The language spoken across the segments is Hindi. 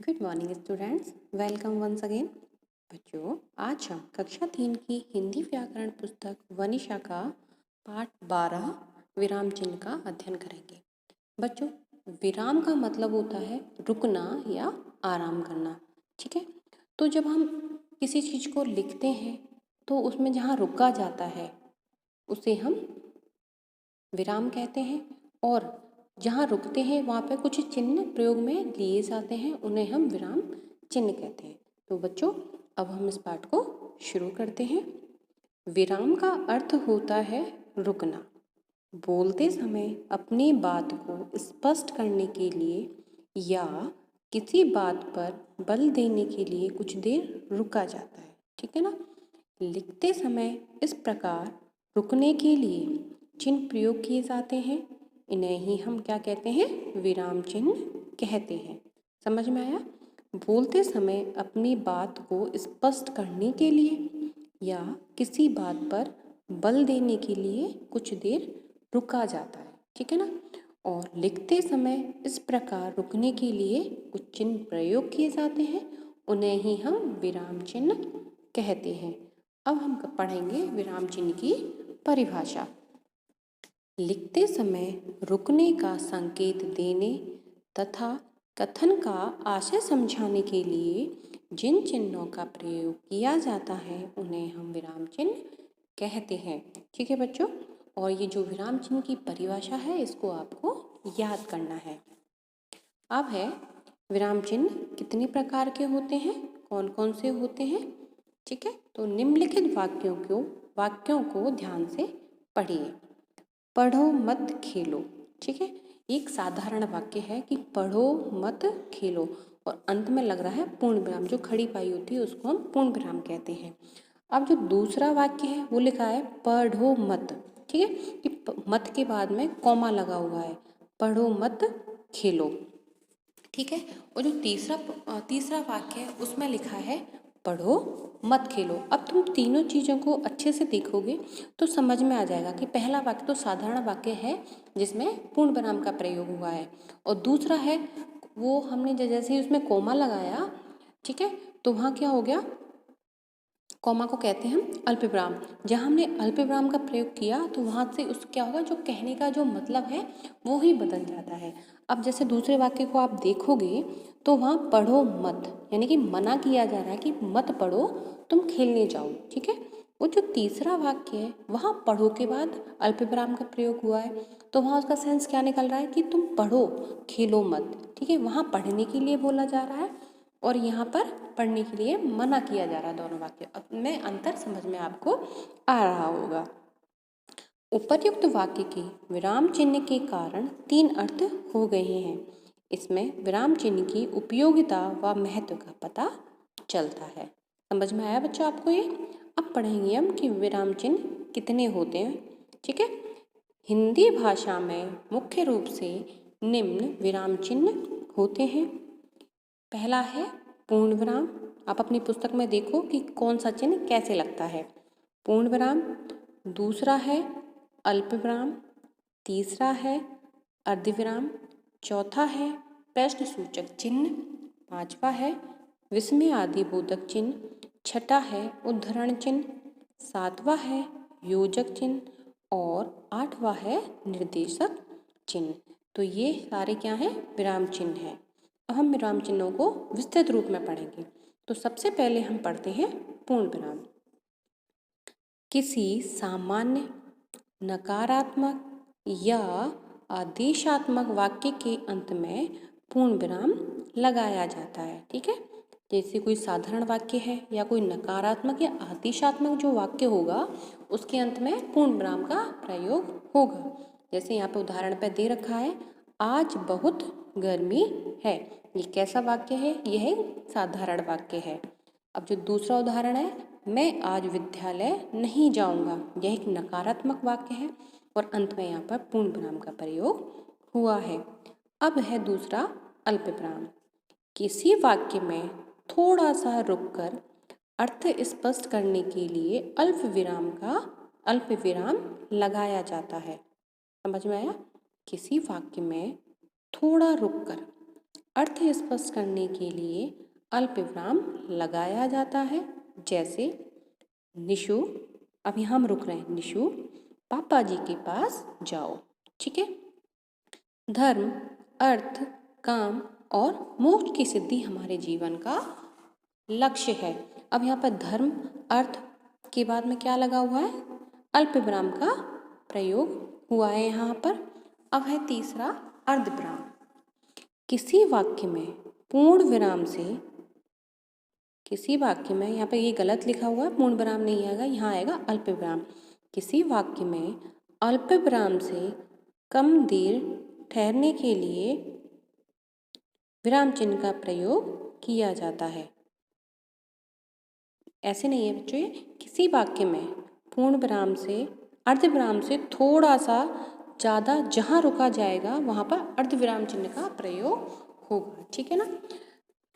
Good morning students, welcome once again. बच्चों, आज हम कक्षा 3 की हिंदी व्याकरण पुस्तक वनिशा का पाठ 12 विराम चिन्ह का अध्ययन करेंगे। बच्चों, विराम का मतलब होता है रुकना या आराम करना। ठीक है, तो जब हम किसी चीज़ को लिखते हैं तो उसमें जहाँ रुका जाता है उसे हम विराम कहते हैं, और जहाँ रुकते हैं वहाँ पे कुछ चिन्ह प्रयोग में लिए जाते हैं, उन्हें हम विराम चिन्ह कहते हैं। तो बच्चों, अब हम इस पाठ को शुरू करते हैं। विराम का अर्थ होता है रुकना। बोलते समय अपनी बात को स्पष्ट करने के लिए या किसी बात पर बल देने के लिए कुछ देर रुका जाता है। ठीक है ना। लिखते समय इस प्रकार रुकने के लिए चिन्ह प्रयोग किए जाते हैं, इन्हें ही हम क्या कहते हैं? विराम चिन्ह कहते हैं। समझ में आया? बोलते समय अपनी बात को स्पष्ट करने के लिए या किसी बात पर बल देने के लिए कुछ देर रुका जाता है। ठीक है ना। और लिखते समय इस प्रकार रुकने के लिए कुछ चिन्ह प्रयोग किए जाते हैं, उन्हें ही हम विराम चिन्ह कहते हैं। अब हम पढ़ेंगे विराम चिन्ह की परिभाषा। लिखते समय रुकने का संकेत देने तथा कथन का आशय समझाने के लिए जिन चिन्हों का प्रयोग किया जाता है उन्हें हम विराम चिन्ह कहते हैं। ठीक है बच्चों, और ये जो विराम चिन्ह की परिभाषा है इसको आपको याद करना है। अब है विराम चिन्ह कितने प्रकार के होते हैं, कौन कौन से होते हैं। ठीक है, तो निम्नलिखित वाक्यों को ध्यान से पढ़िए। पढ़ो मत खेलो। ठीक है, एक साधारण वाक्य है कि पढ़ो मत खेलो, और अंत में लग रहा है पूर्ण विराम, जो खड़ी पाई होती है उसको हम पूर्ण विराम कहते हैं। अब जो दूसरा वाक्य है वो लिखा है पढ़ो मत। ठीक है, कि मत के बाद में कॉमा लगा हुआ है, पढ़ो मत खेलो। ठीक है, और जो तीसरा वाक्य है उसमें लिखा है पढ़ो मत खेलो। अब तुम तीनों चीज़ों को अच्छे से देखोगे तो समझ में आ जाएगा कि पहला वाक्य तो साधारण वाक्य है जिसमें पूर्ण विराम का प्रयोग हुआ है, और दूसरा है वो हमने जैसे ही उसमें कोमा लगाया, ठीक है, तो वहाँ क्या हो गया, कॉमा को कहते हैं हम अल्प विराम। जहाँ हमने अल्प विराम का प्रयोग किया तो वहाँ से उस क्या होगा, जो कहने का जो मतलब है वो ही बदल जाता है। अब जैसे दूसरे वाक्य को आप देखोगे तो वहाँ पढ़ो मत, यानी कि मना किया जा रहा है कि मत पढ़ो, तुम खेलने जाओ। ठीक है, वो जो तीसरा वाक्य है वहाँ पढ़ो के बाद अल्प विराम का प्रयोग हुआ है, तो वहाँ उसका सेंस क्या निकल रहा है कि तुम पढ़ो, खेलो मत। ठीक है, वहाँ पढ़ने के लिए बोला जा रहा है और यहाँ पर पढ़ने के लिए मना किया जा रहा है। दोनों वाक्य में अंतर समझ में आपको आ रहा होगा। उपर्युक्त वाक्य के विराम चिन्ह के कारण 3 अर्थ हो गए हैं। इसमें विराम चिन्ह की उपयोगिता व महत्व का पता चलता है। समझ में आया बच्चों आपको ये? अब पढ़ेंगे हम कि विराम चिन्ह कितने होते हैं। ठीक है, हिंदी भाषा में मुख्य रूप से निम्न विराम चिन्ह होते हैं। पहला है पूर्ण विराम। आप अपनी पुस्तक में देखो कि कौन सा चिन्ह कैसे लगता है। पूर्ण विराम। दूसरा है अल्प विराम। तीसरा है अर्धविराम। चौथा है प्रश्न सूचक चिन्ह। पांचवा है विस्मय आदि बोधक चिन्ह। छठा है उद्धरण चिन्ह। सातवां है योजक चिन्ह और आठवां है निर्देशक चिन्ह। तो ये सारे क्या हैं? विराम चिन्ह हैं। अब हम विराम चिन्हों को विस्तृत रूप में पढ़ेंगे। तो सबसे पहले हम पढ़ते हैं पूर्ण विराम। किसी सामान्य नकारात्मक या आदेशात्मक वाक्य के अंत में पूर्ण विराम लगाया जाता है। ठीक है, जैसे कोई साधारण वाक्य है या कोई नकारात्मक या आदेशात्मक जो वाक्य होगा उसके अंत में पूर्ण विराम का प्रयोग होगा। जैसे यहाँ पे उदाहरण पे दे रखा है, आज बहुत गर्मी है। ये कैसा वाक्य है? यह साधारण वाक्य है। अब जो दूसरा उदाहरण है, मैं आज विद्यालय नहीं जाऊंगा, यह एक नकारात्मक वाक्य है और अंत में यहाँ पर पूर्ण विराम का प्रयोग हुआ है। अब है दूसरा अल्प विराम। किसी वाक्य में थोड़ा सा रुककर अर्थ स्पष्ट करने के लिए अल्प विराम लगाया जाता है। समझ में आया? किसी वाक्य में थोड़ा रुककर अर्थ स्पष्ट करने के लिए अल्प विराम लगाया जाता है। जैसे निशु, अभी हम रुक रहे हैं, निशु पापा जी के पास जाओ। ठीक है। धर्म, अर्थ, काम और मोक्ष की सिद्धि हमारे जीवन का लक्ष्य है। अब यहाँ पर धर्म, अर्थ के बाद में क्या लगा हुआ है? अल्प विराम का प्रयोग हुआ है यहाँ पर। अब है तीसरा अर्ध विराम। किसी वाक्य में पूर्ण विराम से, किसी वाक्य में, यहाँ पर ये गलत लिखा हुआ है, पूर्ण विराम नहीं आएगा, यहाँ आएगा अल्प विराम। किसी वाक्य में अल्प विराम से कम देर ठहरने के लिए विराम चिन्ह का प्रयोग किया जाता है। ऐसे नहीं है बच्चों, ये किसी वाक्य में पूर्ण विराम से अर्ध विराम से थोड़ा सा ज़्यादा जहाँ रुका जाएगा वहाँ पर अर्ध विराम चिन्ह का प्रयोग होगा। ठीक है ना।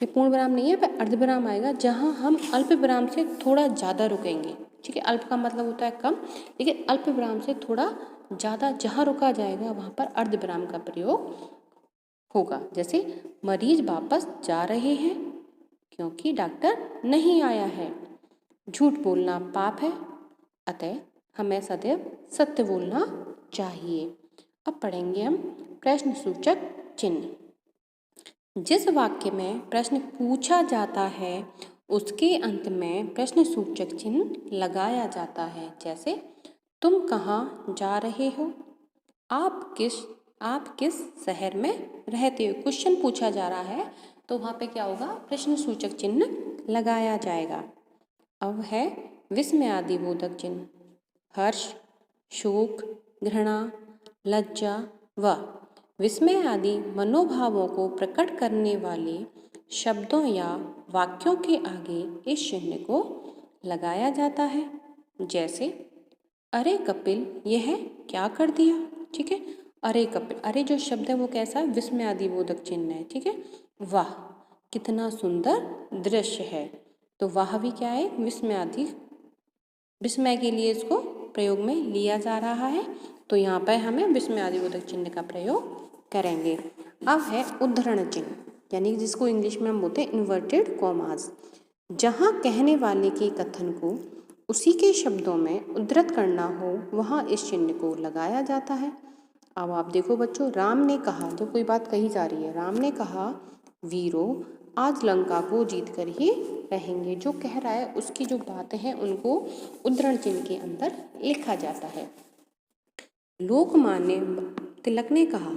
ये पूर्ण विराम नहीं है, पर अर्ध विराम आएगा जहाँ हम अल्प विराम से थोड़ा ज़्यादा रुकेंगे। ठीक है। अल्प का मतलब होता है कम, लेकिन अल्प विराम से थोड़ा ज़्यादा जहाँ रुका जाएगा वहाँ पर अर्ध विराम का प्रयोग होगा। जैसे मरीज वापस जा रहे हैं क्योंकि डॉक्टर नहीं आया है। झूठ बोलना पाप है, अतः हमें सदैव सत्य बोलना चाहिए। अब पढ़ेंगे हम प्रश्न सूचक चिन्ह। जिस वाक्य में प्रश्न पूछा जाता है उसके अंत में प्रश्न सूचक चिन्ह लगाया जाता है। जैसे तुम कहाँ जा रहे हो, आप किस शहर में रहते हो। क्वेश्चन पूछा जा रहा है तो वहाँ पे क्या होगा? प्रश्न सूचक चिन्ह लगाया जाएगा। अब है विस्मयादिबोधक चिन्ह। हर्ष, शोक, घृणा, लज्जा व विस्मय आदि मनोभावों को प्रकट करने वाले शब्दों या वाक्यों के आगे इस चिन्ह को लगाया जाता है। जैसे अरे कपिल, यह क्या कर दिया। ठीक है। अरे कपिल, अरे जो शब्द है वो कैसा है? विस्मयादिबोधक चिन्ह है। ठीक है। वाह, कितना सुंदर दृश्य है, तो वाह भी क्या है? विस्मय के लिए इसको प्रयोग में लिया जा रहा है, तो यहाँ पर हमें विस्मयादिबोधक चिन्ह का प्रयोग करेंगे। अब है उद्धरण चिन्ह, यानी जिसको इंग्लिश में हम बोलते हैं इन्वर्टेड कॉमास। जहाँ कहने वाले के कथन को उसी के शब्दों में उद्धृत करना हो वहाँ इस चिन्ह को लगाया जाता है। अब आप देखो बच्चों, राम ने कहा, जब कोई बात कही जा रही है, राम ने कहा वीरों आज लंका को जीत कर ही रहेंगे। जो कह रहा है उसकी जो बातें हैं उनको उद्धरण चिन्ह के अंदर लिखा जाता है। लोकमान्य तिलक ने कहा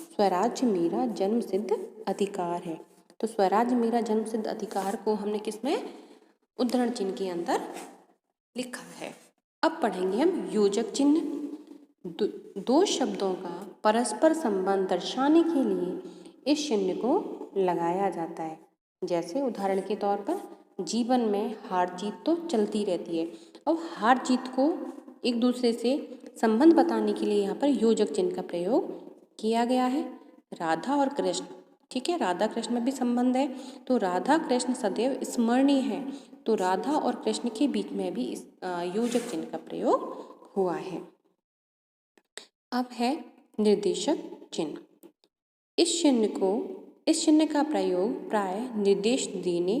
स्वराज्य मेरा जन्मसिद्ध अधिकार है, तो स्वराज्य मेरा जन्मसिद्ध अधिकार को हमने किसमें? उद्धरण चिन्ह के अंदर लिखा है। अब पढ़ेंगे हम योजक चिन्ह। दो शब्दों का परस्पर संबंध दर्शाने के लिए इस चिन्ह को लगाया जाता है। जैसे उदाहरण के तौर पर जीवन में हार जीत तो चलती रहती है, और हार जीत को एक दूसरे से संबंध बताने के लिए यहाँ पर योजक चिन्ह का प्रयोग किया गया है। राधा और कृष्ण, ठीक है, राधा कृष्ण में भी संबंध है, तो राधा कृष्ण सदैव स्मरणीय है, तो राधा और कृष्ण के बीच में भी इस योजक चिन्ह का प्रयोग हुआ है। अब है निर्देशक चिन्ह। इस चिन्ह का प्रयोग प्राय निर्देश देने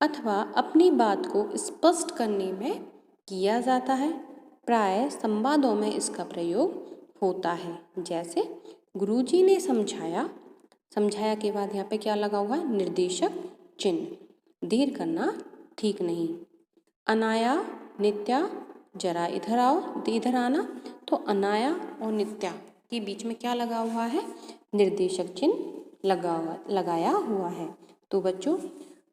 अथवा अपनी बात को स्पष्ट करने में किया जाता है। प्राय संवादों में इसका प्रयोग होता है। जैसे गुरुजी ने समझाया, समझाया के बाद यहाँ पे क्या लगा हुआ है? निर्देशक चिन्ह। देर करना ठीक नहीं। अनाया नित्या, जरा इधर आओ, इधर आना, तो अनाया और नित्या के बीच में क्या लगा हुआ है? निर्देशक चिन्ह लगाया हुआ है। तो बच्चों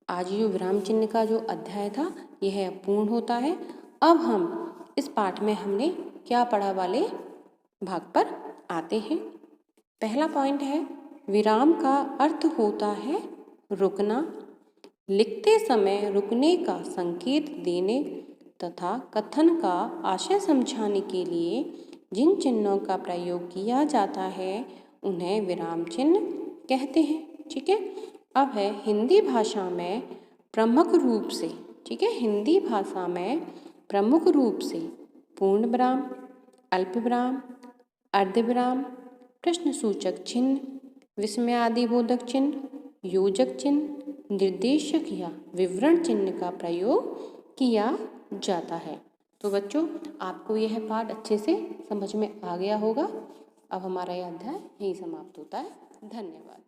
आज जो विराम चिन्ह का जो अध्याय था यह पूर्ण होता है। अब हम इस पाठ में हमने क्या पढ़ा वाले भाग पर आते हैं। पहला पॉइंट है विराम का अर्थ होता है रुकना, लिखते समय रुकने का संकेत देने तथा कथन का आशय समझाने के लिए जिन चिन्हों का प्रयोग किया जाता है उन्हें विराम चिन्ह कहते हैं। ठीक है। अब है हिंदी भाषा में प्रमुख रूप से, ठीक है, हिंदी भाषा में प्रमुख रूप से पूर्ण विराम, अल्प विराम, अर्ध विराम, प्रश्न सूचक चिन्ह, विस्मयादिबोधक चिन्ह योजक चिन्ह, निर्देशक या विवरण चिन्ह का प्रयोग किया जाता है। तो बच्चों, आपको यह पाठ अच्छे से समझ में आ गया होगा। अब हमारा यह अध्याय यहीं समाप्त होता है। धन्यवाद।